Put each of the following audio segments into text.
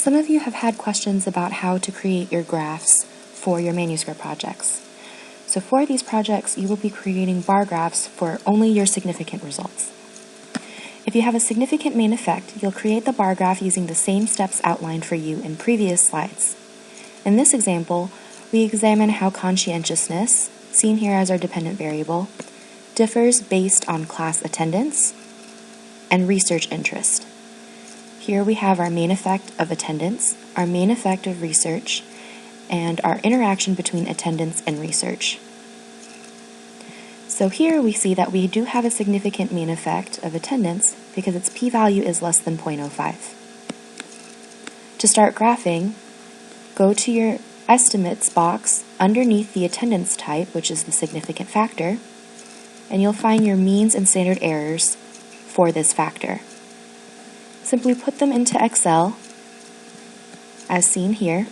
Some of you have had questions about how to create your graphs for your Manuscript projects. So for these projects, you will be creating bar graphs for only your significant results. If you have a significant main effect, you'll create the bar graph using the same steps outlined for you in previous slides. In this example, we examine how conscientiousness, seen here as our dependent variable, differs based on class attendance and research interest. Here we have our main effect of attendance, our main effect of research, and our interaction between attendance and research. So here we see that we do have a significant main effect of attendance because its p-value is less than 0.05. To start graphing, go to your estimates box underneath the attendance type, which is the significant factor, and you'll find your means and standard errors for this factor. Simply put them into Excel, as seen here.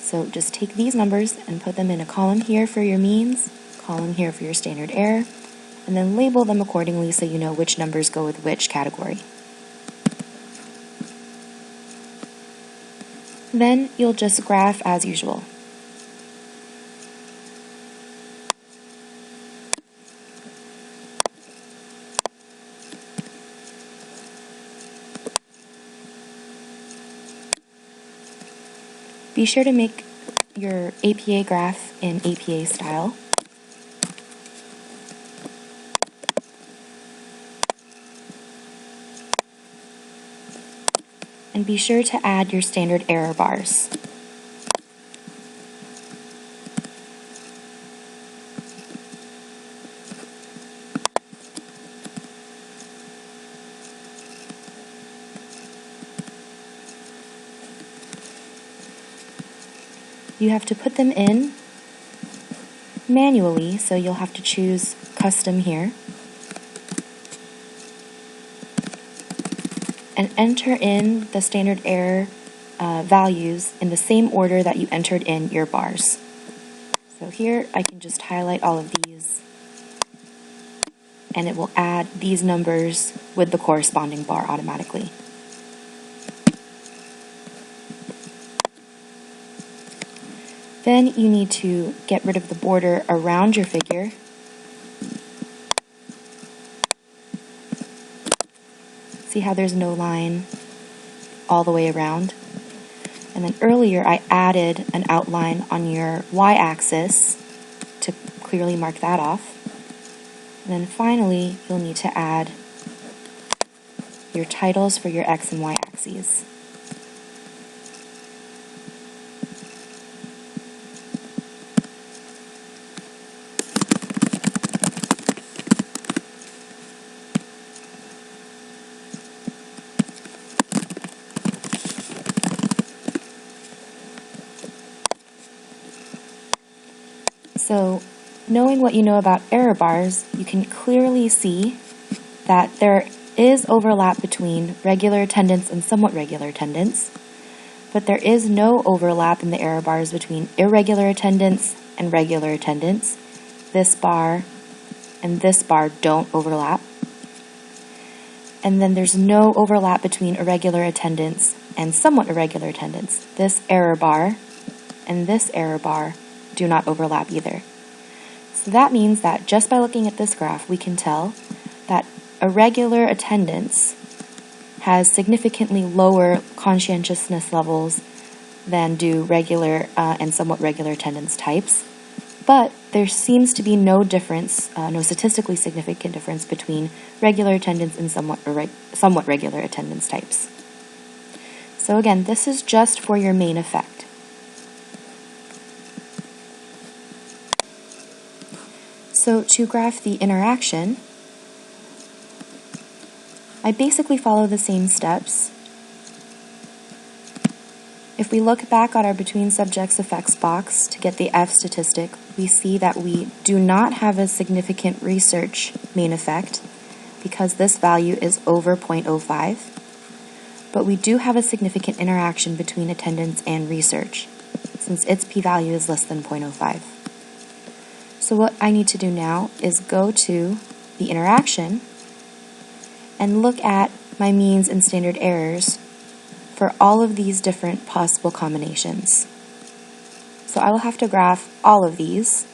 So just take these numbers and put them in a column here for your means, column here for your standard error, and then label them accordingly so you know which numbers go with which category. Then you'll just graph as usual. Be sure to make your APA graph in APA style. And be sure to add your standard error bars. You have to put them in manually, so you'll have to choose custom here. And enter in the standard error values in the same order that you entered in your bars. So here I can just highlight all of these, and it will add these numbers with the corresponding bar automatically. Then you need to get rid of the border around your figure. See how there's no line all the way around? And then earlier I added an outline on your y-axis to clearly mark that off. And then finally, you'll need to add your titles for your x and y axes. So, knowing what you know about error bars, you can clearly see that there is overlap between regular attendance and somewhat regular attendance, but there is no overlap in the error bars between irregular attendance and regular attendance. This bar and this bar don't overlap. And then there's no overlap between irregular attendance and somewhat irregular attendance. This error bar and this error bar do not overlap either. So that means that just by looking at this graph, we can tell that irregular attendance has significantly lower conscientiousness levels than do regular and somewhat regular attendance types. But there seems to be no difference, no statistically significant difference between regular attendance and somewhat regular attendance types. So again, this is just for your main effect. So to graph the interaction, I basically follow the same steps. If we look back at our between subjects effects box to get the F statistic, we see that we do not have a significant research main effect because this value is over 0.05, but we do have a significant interaction between attendance and research since its p-value is less than 0.05. So what I need to do now is go to the interaction and look at my means and standard errors for all of these different possible combinations. So I will have to graph all of these,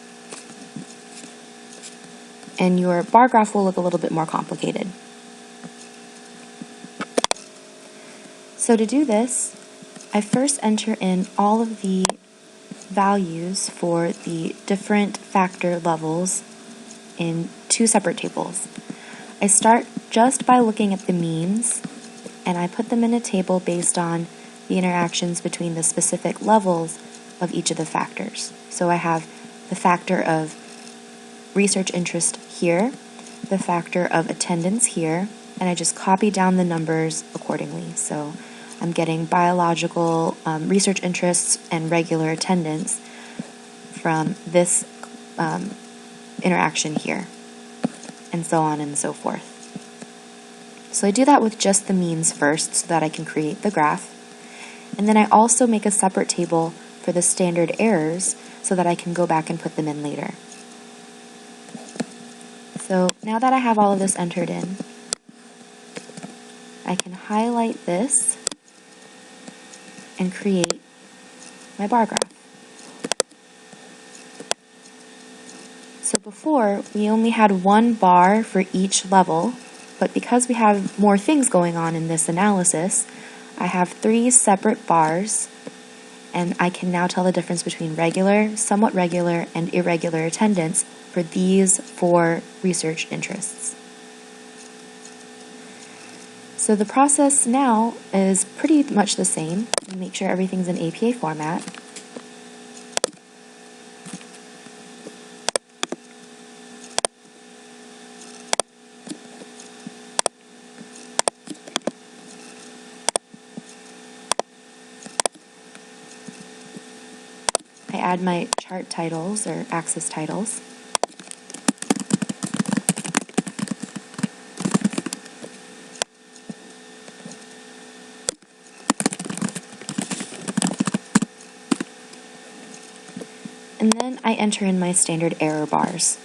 and your bar graph will look a little bit more complicated. So to do this, I first enter in all of the values for the different factor levels in two separate tables. I start just by looking at the means, and I put them in a table based on the interactions between the specific levels of each of the factors. So I have the factor of research interest here, the factor of attendance here, and I just copy down the numbers accordingly. So I'm getting biological research interests and regular attendance from this interaction here, and so on and so forth. So I do that with just the means first so that I can create the graph. And then I also make a separate table for the standard errors so that I can go back and put them in later. So now that I have all of this entered in, I can highlight this and create my bar graph. So before, we only had one bar for each level, but because we have more things going on in this analysis, I have 3 separate bars, and I can now tell the difference between regular, somewhat regular, and irregular attendance for these 4 research interests. So the process now is pretty much the same. Make sure everything's in APA format. I add my chart titles or axis titles. And then I enter in my standard error bars.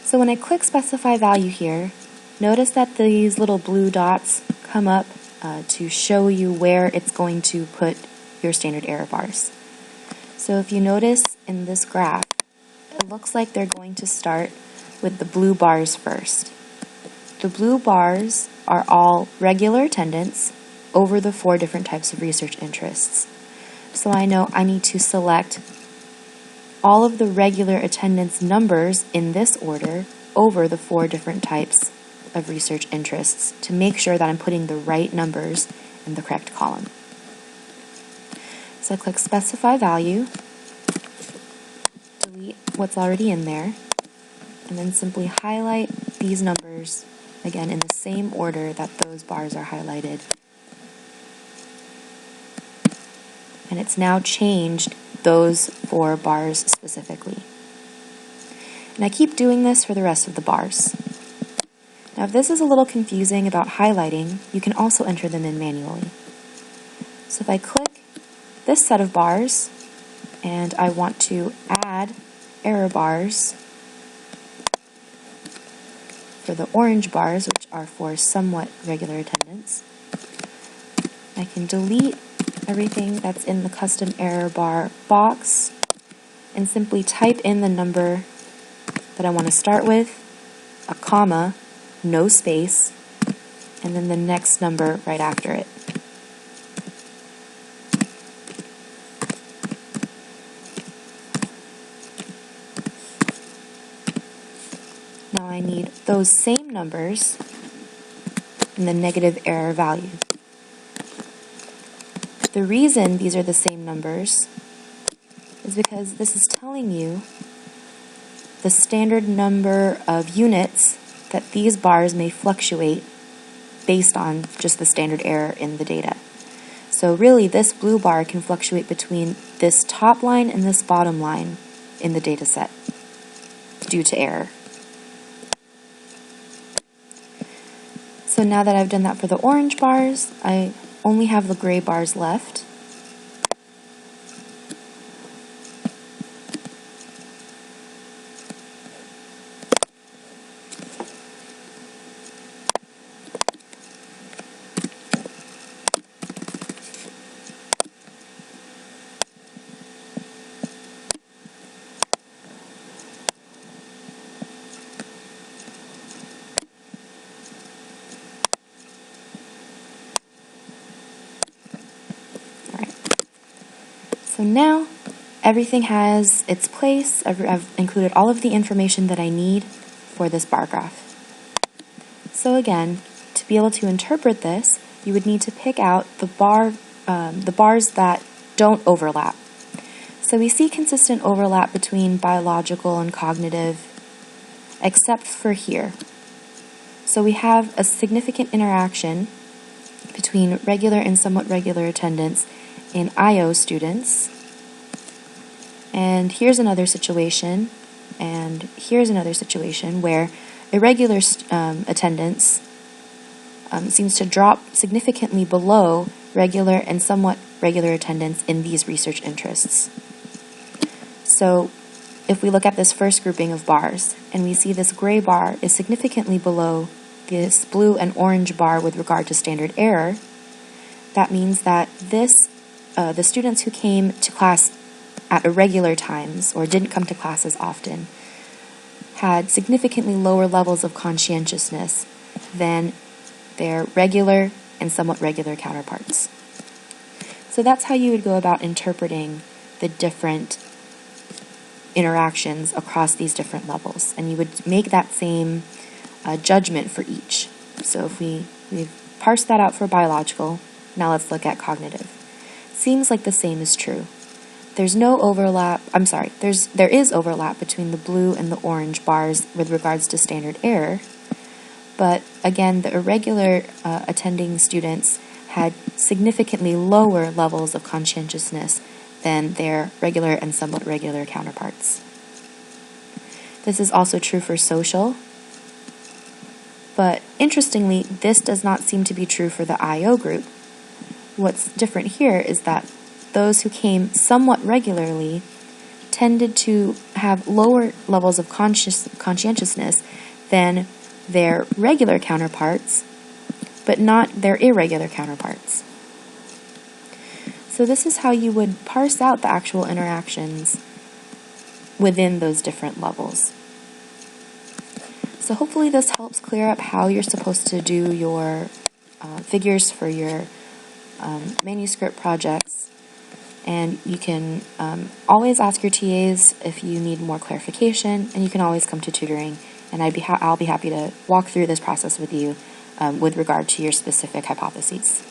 So when I click specify value here, notice that these little blue dots come up to show you where it's going to put your standard error bars. So if you notice in this graph, it looks like they're going to start with the blue bars first. The blue bars are all regular attendance over the 4 different types of research interests. So I know I need to select all of the regular attendance numbers in this order over the 4 different types of research interests to make sure that I'm putting the right numbers in the correct column. So I click specify value, delete what's already in there, and then simply highlight these numbers again in the same order that those bars are highlighted. And it's now changed those 4 bars specifically. And I keep doing this for the rest of the bars. Now if this is a little confusing about highlighting, you can also enter them in manually. So if I click this set of bars and I want to add error bars for the orange bars, which are for somewhat regular attendance, I can delete everything that's in the custom error bar box and simply type in the number that I want to start with, a comma, no space, and then the next number right after it. Now I need those same numbers in the negative error value. The reason these are the same numbers is because this is telling you the standard number of units that these bars may fluctuate based on just the standard error in the data. So really, this blue bar can fluctuate between this top line and this bottom line in the data set due to error. So now that I've done that for the orange bars, I only have the gray bars left. now everything has its place. I've included all of the information that I need for this bar graph. So again, to be able to interpret this, you would need to pick out the bars that don't overlap. So we see consistent overlap between biological and cognitive, except for here. So we have a significant interaction between regular and somewhat regular attendance in IO students. And here's another situation, and here's another situation where irregular attendance seems to drop significantly below regular and somewhat regular attendance in these research interests. So if we look at this first grouping of bars, and we see this gray bar is significantly below this blue and orange bar with regard to standard error, that means that the students who came to class at irregular times or didn't come to class as often had significantly lower levels of conscientiousness than their regular and somewhat regular counterparts. So that's how you would go about interpreting the different interactions across these different levels, and you would make that same judgment for each. So if we've parsed that out for biological, now let's look at cognitive. Seems like the same is true. There's no overlap, there is overlap between the blue and the orange bars with regards to standard error, but again, the irregular attending students had significantly lower levels of conscientiousness than their regular and somewhat regular counterparts. This is also true for social, but interestingly, this does not seem to be true for the IO group. What's different here is that those who came somewhat regularly tended to have lower levels of conscientiousness than their regular counterparts, but not their irregular counterparts. So this is how you would parse out the actual interactions within those different levels. So hopefully this helps clear up how you're supposed to do your figures for your manuscript projects. And you can always ask your TAs if you need more clarification, and you can always come to tutoring, and I'll be happy to walk through this process with you with regard to your specific hypotheses.